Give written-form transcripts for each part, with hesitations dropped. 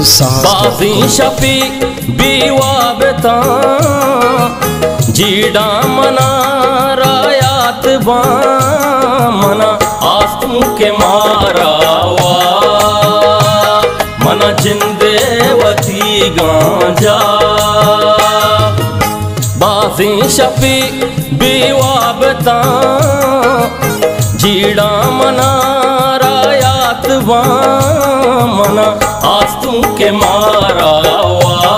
बाजी शफी बीवा बेता जीडा मना रायात बा मना आस्तू के मारावा मना जिंदेवती गांजा बाजी शफी बीवा बेता जीडा मना रायात बा मना आस्तू के मारावा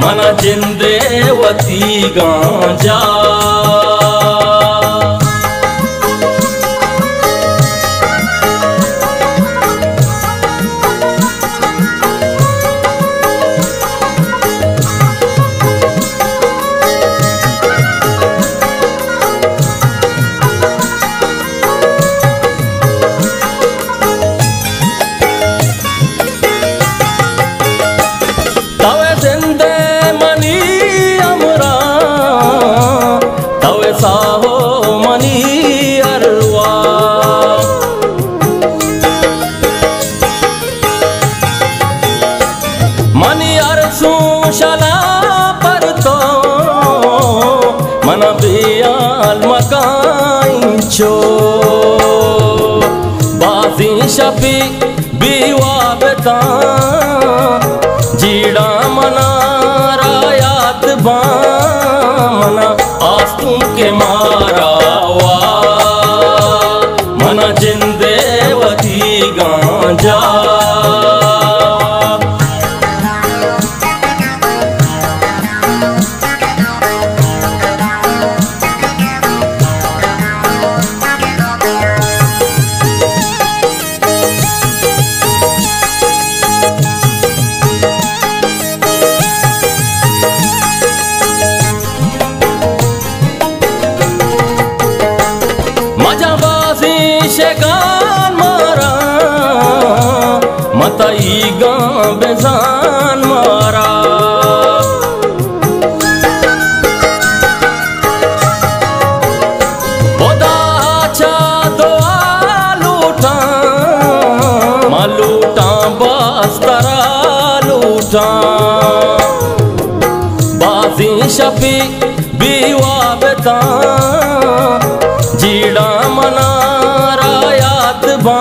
मना जिंदेवती गांजा तवे जिंदे मनी अमरा तवे साहो मनी अरवा मनी अरसू शला पर तो मन बियाल मकाइंचो बाजी शफी बीवा बेता जीड़ा मना रायात बा मना आस्तू के मारावा मना जिंदेवती गांजा शेगान मारा मताई गां बेजान मारा बोदा चा दुआ लूटा मालूटा बस्तरा लूटा बाजी शफी बीवा बेता जीड़ा मना रायात बा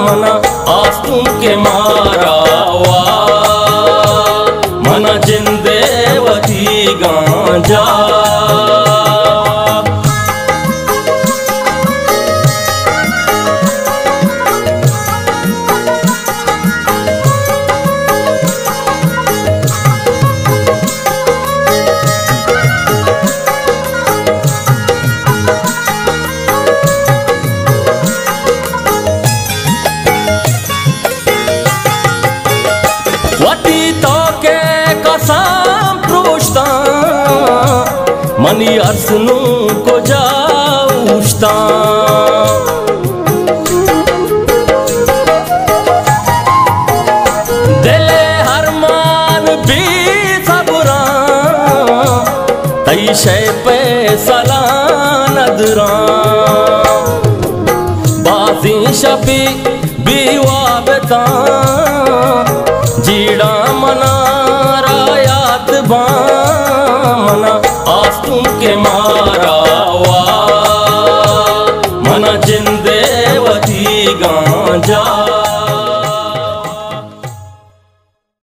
मना आस्तू के मारावा मना जिंदेवती गांजा वती तो के कसम पृष्ठा मनी अर्सनू को जाऊष्टा दिले हरमान भी सबरा तई शे पे सलानदरा बाजी शफी बीवा बेता जीड़ा मना रायात बा मना